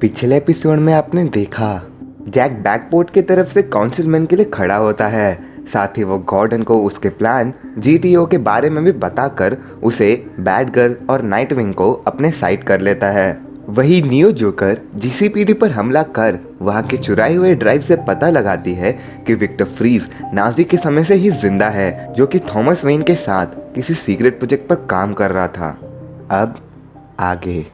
पिछले एपिसोड में आपने देखा जैक बैकपोर्ट की तरफ से काउंसिलमैन के लिए खड़ा होता है। साथ ही वो गॉर्डन को उसके प्लान जीटीओ के बारे में भी बताकर उसे बैट गर्ल और नाइटविंग को अपने साइड कर लेता है। वही नियो जोकर जीसीपीडी पर हमला कर वहां के चुराए हुए ड्राइव से पता लगाती है कि विक्टर फ्रीज नाजी के समय से ही जिंदा है, जो कि थॉमस वेन के साथ किसी सीक्रेट प्रोजेक्ट पर काम कर रहा था। अब आगे।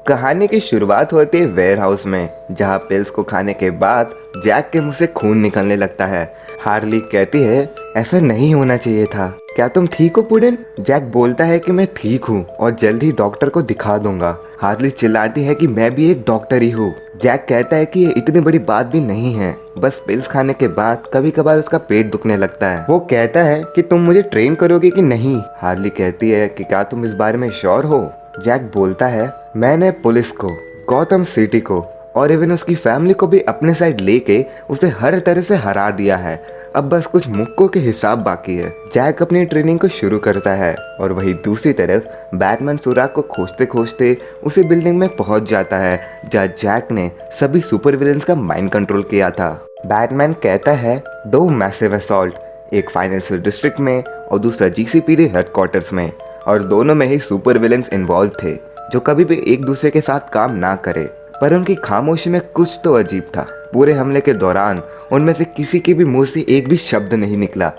कहानी की शुरुआत होती है वेयर हाउस में, जहाँ पिल्स को खाने के बाद जैक के मुंह से खून निकलने लगता है। हार्ली कहती है ऐसा नहीं होना चाहिए था। क्या तुम ठीक हो पुडिन? जैक बोलता है कि मैं ठीक हूँ और जल्द ही डॉक्टर को दिखा दूंगा। हार्ली चिल्लाती है कि मैं भी एक डॉक्टर ही हूँ। जैक कहता है कि ये इतनी बड़ी बात भी नहीं है, बस पिल्स खाने के बाद कभी कभार उसका पेट दुखने लगता है। वो कहता है कि तुम मुझे ट्रेन करोगे कि नहीं। हार्ली कहती है कि क्या तुम इस बारे में श्योर हो? जैक बोलता है मैंने पुलिस को, गौतम सिटी को और इवन उसकी फैमिली को भी अपने साइड लेके उसे हर तरह से हरा दिया है। अब बस कुछ मुक्कों के हिसाब बाकी है। जैक अपनी ट्रेनिंग को शुरू करता है और वही दूसरी तरफ बैटमैन सुराग को खोजते खोजते उसी बिल्डिंग में पहुंच जाता है जहाँ जैक ने सभी सुपर विलेंस का माइंड कंट्रोल किया था। बैटमैन कहता है दो मैसिव असॉल्ट, एक फाइनेंशियल डिस्ट्रिक्ट में और दूसरा जीसीपीडी हेडक्वार्टर्स में, और दोनों में ही सुपर विलेंस इन्वॉल्व थे जो कभी भी एक दूसरे के साथ काम ना करे। पर उनकी खामोशी में कुछ तो अजीब था। पूरे हमले के दौरान उनमें से किसी के भी मुंह से एक भी शब्द नहीं निकला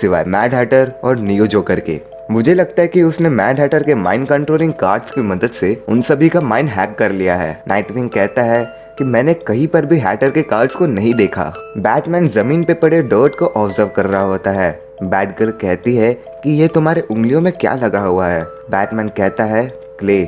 सिवाय मैड हैटर और नियो जोकर के। मुझे लगता है कि उसने मैड हैटर के माइंड कंट्रोलिंग कार्ड्स की मदद से उन सभी का माइंड हैक कर लिया है। नाइटविंग कहता है कि मैंने कहीं पर भी हैटर के कार्ड्स को नहीं देखा। बैटमैन जमीन पे पड़े डर्ट को ऑब्जर्व कर रहा होता है। बैटगर्ल कहती है कि ये तुम्हारे उंगलियों में क्या लगा हुआ है? बैटमैन कहता है क्ले,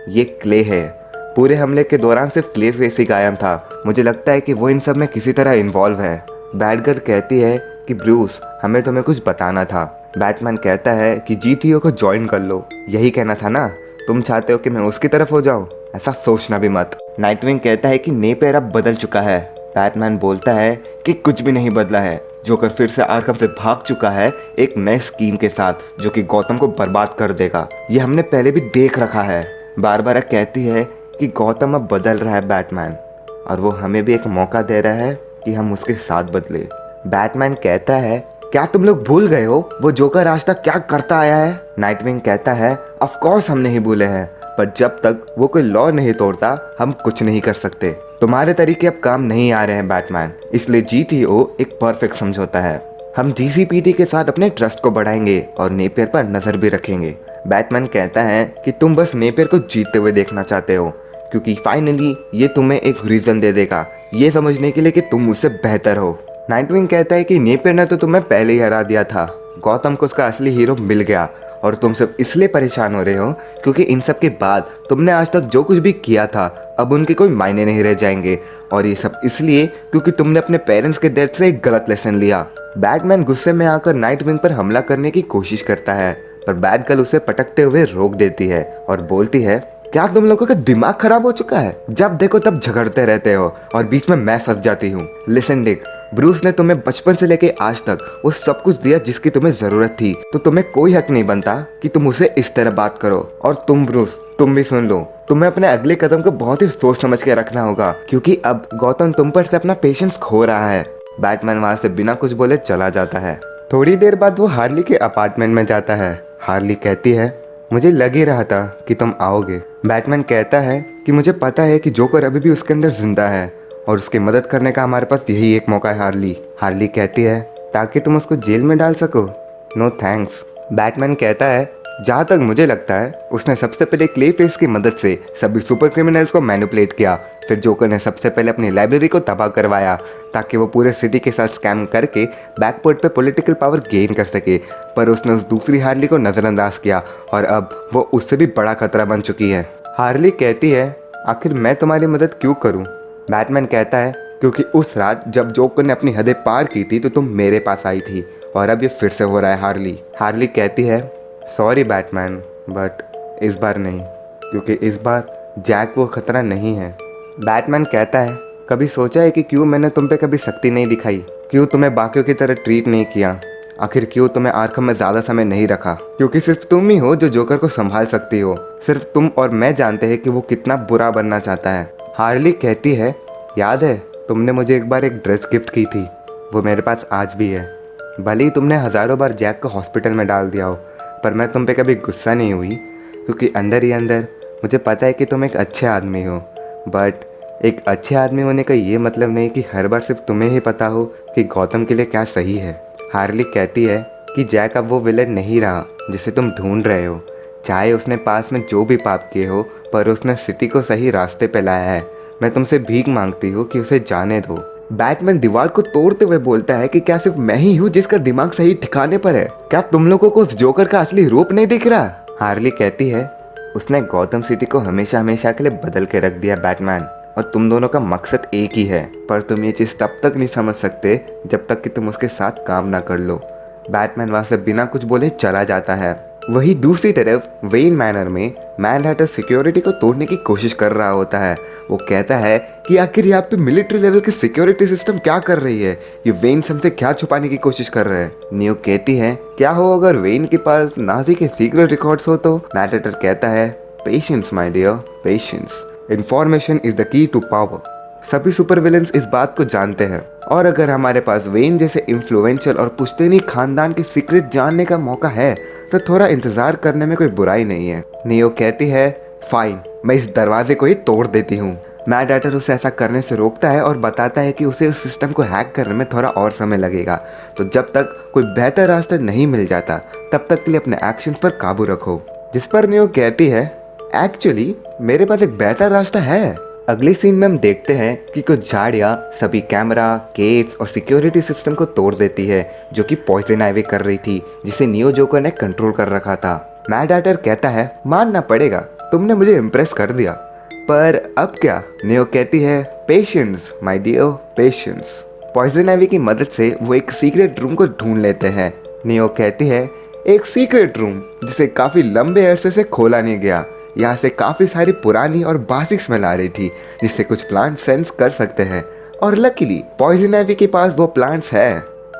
ये क्ले है। पूरे हमले के दौरान सिर्फ क्ले फेस ही कायम था। मुझे लगता है कि वो इन सब में किसी तरह इन्वॉल्व है। बैटगर्ल कहती है कि ब्रूस, हमें तुम्हें कुछ बताना था। बैटमैन कहता है कि जीटीओ को ज्वाइन कर लो। यही कहना था ना? तुम चाहते हो कि मैं उसकी तरफ हो जाऊं? ऐसा सोचना भी मत। नाइटविंग कहता है कि नेपियर अब बदल चुका है। बैटमैन बोलता है कि कुछ भी नहीं बदला है। जोकर फिर से आर्कम से भाग चुका है एक नए स्कीम के साथ जो कि गौतम को बर्बाद कर देगा। ये हमने पहले भी देख रखा है। बारबारा कहती है कि गौतम अब बदल रहा है बैटमैन, और वो हमें भी एक मौका दे रहा है कि हम उसके साथ बदले। बैटमैन कहता है क्या तुम लोग भूल गए हो वो जोकर आज तक क्या करता आया है? नाइटविंग कहता है ऑफ कोर्स हम नहीं भूले हैं, पर जब तक वो कोई लॉ नहीं तोड़ता हम कुछ नहीं कर सकते। तुम्हारे तरीके अब काम नहीं आ रहे हैं बैटमैन, इसलिए जीटीओ एक परफेक्ट समझौता है। हम जीसीपीडी के साथ अपने ट्रस्ट को बढ़ाएंगे और नेपियर पर नजर भी रखेंगे। बैटमैन कहता है कि तुम बस नेपियर को जीतते हुए देखना चाहते हो, क्योंकि फाइनली ये तुम्हें एक रीजन दे देगा ये समझने के लिए कि तुम मुझसे बेहतर हो। नाइटविंग कहता है कि नेपियर ने तो तुम्हें पहले ही हरा दिया था। गौतम को उसका असली हीरो मिल गया और तुम सब इसलिए परेशान हो रहे हो क्योंकि इन सब के बाद तुमने आज तक जो कुछ भी किया था अब उनके कोई मायने नहीं रह जाएंगे, और ये सब इसलिए क्योंकि तुमने अपने पेरेंट्स के डेथ से एक गलत लेसन लिया। बैटमैन गुस्से में आकर नाइटविंग पर हमला करने की कोशिश करता है, पर बैटगर्ल उसे पटकते हुए रोक देती है और बोलती है क्या तुम लोगों का दिमाग खराब हो चुका है? जब देखो तब झगड़ते रहते हो और बीच में मैं फंस जाती हूँ। लिसन डिक, ब्रूस ने तुम्हें बचपन से लेके आज तक वो सब कुछ दिया जिसकी तुम्हें जरूरत थी, तो तुम्हें कोई हक नहीं बनता कि तुम उसे इस तरह बात करो। और तुम ब्रूस, तुम भी सुन लो, तुम्हें अपने अगले कदम को बहुत ही सोच समझ के रखना होगा, क्योंकि अब गौतम तुम पर से अपना पेशेंस खो रहा है। बैटमैन वहां से बिना कुछ बोले चला जाता है। थोड़ी देर बाद वो हार्ली के अपार्टमेंट में जाता है। हार्ली कहती है मुझे लग ही रहा था कि तुम आओगे। बैटमैन कहता है कि मुझे पता है कि जोकर अभी भी उसके अंदर जिंदा है और उसकी मदद करने का हमारे पास यही एक मौका है हार्ली। हार्ली कहती है ताकि तुम उसको जेल में डाल सको? No thanks. बैटमैन कहता है जहाँ तक मुझे लगता है उसने सबसे पहले क्ले फेस की मदद से सभी सुपर क्रिमिनल्स को मैनिपुलेट किया। फिर जोकर ने सबसे पहले अपनी लाइब्रेरी को तबाह करवाया ताकि वो पूरे सिटी के साथ स्कैम करके बैकपोर्ट पे पॉलिटिकल पावर गेन कर सके, पर उसने उस दूसरी हार्ली को नज़रअंदाज किया और अब वो उससे भी बड़ा खतरा बन चुकी है। हार्ली कहती है आखिर मैं तुम्हारी मदद क्यों करूं? बैटमैन कहता है क्योंकि उस रात जब जोकर ने अपनी हदें पार की थी तो तुम मेरे पास आई थी, और अब ये फिर से हो रहा है हार्ली। हार्ली कहती है सॉरी बैटमैन, बट इस बार नहीं, क्योंकि इस बार जैक वो खतरा नहीं है। बैटमैन कहता है कभी सोचा है कि क्यों मैंने तुम पे कभी सख्ती नहीं दिखाई? क्यों तुम्हें बाकियों की तरह ट्रीट नहीं किया? आखिर क्यों तुम्हें आर्खम में ज़्यादा समय नहीं रखा? क्योंकि सिर्फ तुम ही हो जो जोकर को संभाल सकती हो। सिर्फ तुम और मैं जानते हैं कि वो कितना बुरा बनना चाहता है। हार्ली कहती है, याद है तुमने मुझे एक बार एक ड्रेस गिफ्ट की थी, वो मेरे पास आज भी है। भले ही तुमने हज़ारों बार जैक को हॉस्पिटल में डाल दिया हो, पर मैं तुम पे कभी गुस्सा नहीं हुई, क्योंकि अंदर ही अंदर मुझे पता है कि तुम एक अच्छे आदमी हो। बट एक अच्छे आदमी होने का ये मतलब नहीं कि हर बार सिर्फ तुम्हें ही पता हो कि गौतम के लिए क्या सही है। हार्ली कहती है कि जैक अब वो विलन नहीं रहा जिसे तुम ढूंढ रहे हो। चाहे उसने पास में जो भी पाप किए हो, पर उसने सिटी को सही रास्ते पे लाया है। मैं तुमसे भीख मांगती हूँ कि उसे जाने दो। बैटमैन दीवार को तोड़ते हुए बोलता है कि क्या सिर्फ मैं ही हूँ जिसका दिमाग सही ठिकाने पर है? क्या तुम लोगों को उस जोकर का असली रूप नहीं दिख रहा? हार्ली कहती है, उसने गौतम सिटी को हमेशा हमेशा के लिए बदल के रख दिया बैटमैन, और तुम दोनों का मकसद एक ही है। पर तुम ये चीज़ तब तक नहीं समझ सकते जब तक कि तुम उसके साथ काम ना कर लो। बैटमैन वहाँ से बिना कुछ बोले चला जाता है। वहीं दूसरी तरफ वेन मैनर में मैनहट्टन सिक्योरिटी को तोड़ने की कोशिश कर रहा होता है। वो कहता है कि आखिर यहाँ पे मिलिट्री लेवल की सिक्योरिटी सिस्टम क्या कर रही है? ये वेन हमसे क्या छुपाने की कोशिश कर रहे हैं? नियो कहती है, क्या हो अगर वेन के पास नाजी के सीक्रेट रिकॉर्ड्स हो तो? मैनहट्टन कहता है, patience my dear, patience. Information is the key to power. सभी सुपर विलेंस इस बात को जानते हैं, और अगर हमारे पास वेन जैसे इन्फ्लुएंशियल और पुश्तैनी खानदान के सीक्रेट जानने का मौका है तो थोड़ा इंतजार करने में कोई बुराई नहीं है। नियो कहती है, फाइन, मैं इस दरवाजे को ही तोड़ देती हूँ। मैनहट्टन उसे ऐसा करने से रोकता है और बताता है कि उसे उस सिस्टम को हैक करने में थोड़ा और समय लगेगा, तो जब तक कोई बेहतर रास्ता नहीं मिल जाता तब तक के लिए अपने एक्शन पर काबू रखो। जिस पर नियो कहती है, एक्चुअली मेरे पास एक बेहतर रास्ता है। अगली सीन में हम देखते हैं कि कुछ झाड़ियाँ सभी कैमरा, गेट्स और सिक्योरिटी सिस्टम को तोड़ देती है, जो कि पॉइजन आइवी कर रही थी, जिसे नियो जोकर ने कंट्रोल कर रखा था। मैनहट्टन कहता है, मानना पड़ेगा, तुमने मुझे इम्प्रेस कर दिया, पर अब क्या? नियो कहती है, patience my dear, patience. Poison Ivy की मदद से वो एक सीक्रेट रूम को ढूंढ लेते हैं। नियो कहती है, एक सीक्रेट रूम जिसे काफी लंबे अरसे से खोला नहीं गया। यहाँ से काफी सारी पुरानी और बासी स्मेल आ रही थी, जिससे कुछ प्लांट सेंस कर सकते हैं, और लकीली पॉइजन आइवी के पास वो प्लांट्स है।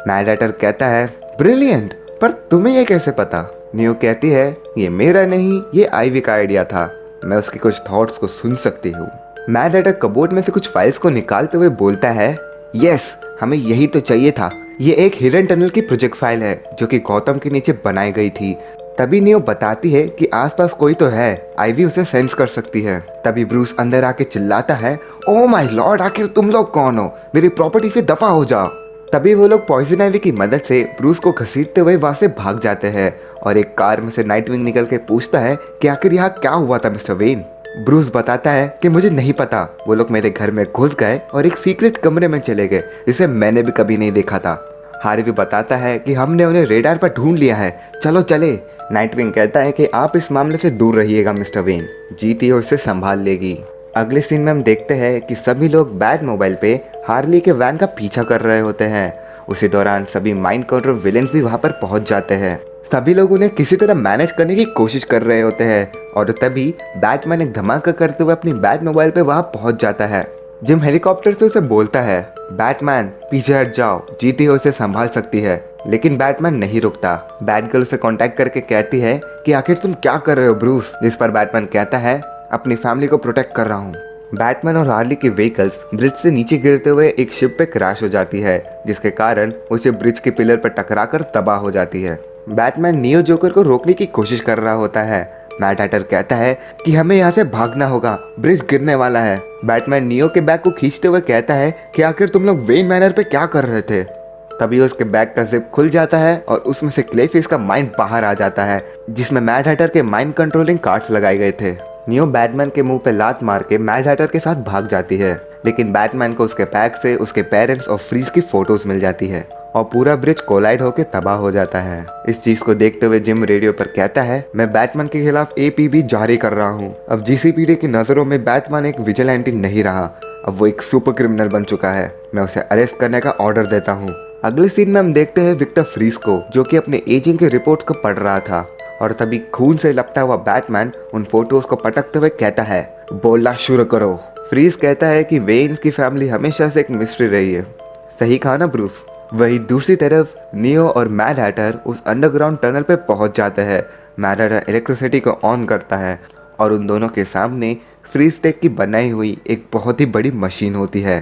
मैनहट्टन कहता है, ब्रिलियंट, पर तुम्हें ये कैसे पता? नियो कहती है, ये मेरा नहीं, ये आइवी का आइडिया था, मैं उसके कुछ थॉट्स को सुन सकती हूँ। मैनहट्टन कबोर्ड में से कुछ फाइल्स को निकालते हुए बोलता है, यस, हमें यही तो चाहिए था। ये एक हिडन टनल की प्रोजेक्ट फाइल है जो कि गौतम के नीचे बनाई गई थी। तभी नियो बताती है कि आसपास कोई तो है, आइवी उसे सेंस कर सकती है। तभी ब्रूस अंदर आके चिल्लाता है, ओ माय लॉर्ड, आखिर तुम लोग कौन हो? मेरी प्रॉपर्टी से दफा हो जाओ। तभी वो लोग पॉइजन आइवी की मदद से ब्रूस को घसीटते हुए वहां से भाग जाते हैं, और एक कार में से नाइटविंग निकल के पूछता है कि आखिर यहाँ क्या हुआ था मिस्टर वेन? ब्रूस बताता है कि मुझे नहीं पता, वो लोग मेरे घर में घुस गए और एक सीक्रेट कमरे में चले गए जिसे मैंने भी कभी नहीं देखा था। हार्वी बताता है कि हमने उन्हें रेडार पर ढूंढ लिया है, चलो चले। नाइटविंग कहता है कि आप इस मामले से दूर रहिएगा मिस्टर वेन, जीटीओ इसे संभाल लेगी। अगले सीन में हम देखते हैं कि सभी लोग बैट मोबाइल पे हार्ली के वैन का पीछा कर रहे होते हैं। उसी दौरान सभी माइंड कंट्रोल विलेंस भी वहां पर पहुंच जाते हैं। सभी लोग उन्हें किसी तरह मैनेज करने की कोशिश कर रहे होते हैं, और तभी बैटमैन एक धमाका करते हुए अपनी बैट मोबाइल पे वहां पहुंच जाता है। जिम हेलीकॉप्टर से उसे बोलता है, बैटमैन पीछे हट जाओ, जीटीओ उसे संभाल सकती है। लेकिन बैटमैन नहीं रुकता। बैटगर्ल उसे कांटेक्ट करके कहती है कि आखिर तुम क्या कर रहे हो ब्रूस? जिस पर बैटमैन कहता है, अपनी फैमिली को प्रोटेक्ट कर रहा हूँ। बैटमैन और हार्ली की व्हीकल्स ब्रिज से नीचे गिरते हुए एक शिप पे क्रैश हो जाती है, जिसके कारण उसे ब्रिज के पिलर पर टकराकर तबाह हो जाती है। बैटमैन नियो जोकर को रोकने की कोशिश कर रहा होता है। मैनहट्टन कहता है कि हमें यहाँ से भागना होगा, ब्रिज गिरने वाला है। बैटमैन नियो के बैग को खींचते हुए कहता है कि आखिर तुम लोग वेन मैनर पे क्या कर रहे थे? तभी उसके बैग का जिप खुल जाता है और उसमें से क्लेफेस का माइंड बाहर आ जाता है, जिसमें मैनहट्टन के माइंड कंट्रोलिंग कार्ड्स लगाए गए थे। नियो बैटमैन के मुंह पे लात मार के मैनहट्टन के साथ भाग जाती है, लेकिन बैटमैन को उसके बैग से उसके पेरेंट्स और फ्रीज की फोटोज मिल जाती है, और पूरा ब्रिज कोलाइड होकर तबाह हो जाता है। इस चीज को देखते हुए जिम रेडियो पर कहता है, मैं बैटमैन के खिलाफ एपीबी जारी कर रहा हूँ। अब जीसीपीडी की नजरों में बैटमैन एक विजिलेंटी नहीं रहा, अब वो एक सुपर क्रिमिनल बन चुका है। मैं उसे अरेस्ट करने का ऑर्डर देता हूँ। अगले सीन में हम देखते हैं विक्टर फ्रीज को, जो कि अपने एजिंग के रिपोर्ट्स को पढ़ रहा था, और तभी खून से लपटा हुआ बैटमैन उन फोटोज को पटकते हुए कहता है, बोलना शुरू करो। फ्रीज कहता है कि वेन्स की फैमिली हमेशा से एक मिस्ट्री रही है। सही कहा ना ब्रूस? वहीं दूसरी तरफ नियो और मैड हैटर उस अंडरग्राउंड टनल पे पहुंच जाते हैं। मैड हैटर इलेक्ट्रिसिटी को ऑन करता है और उन दोनों के सामने फ्रीज टेक की बनाई हुई एक बहुत ही बड़ी मशीन होती है।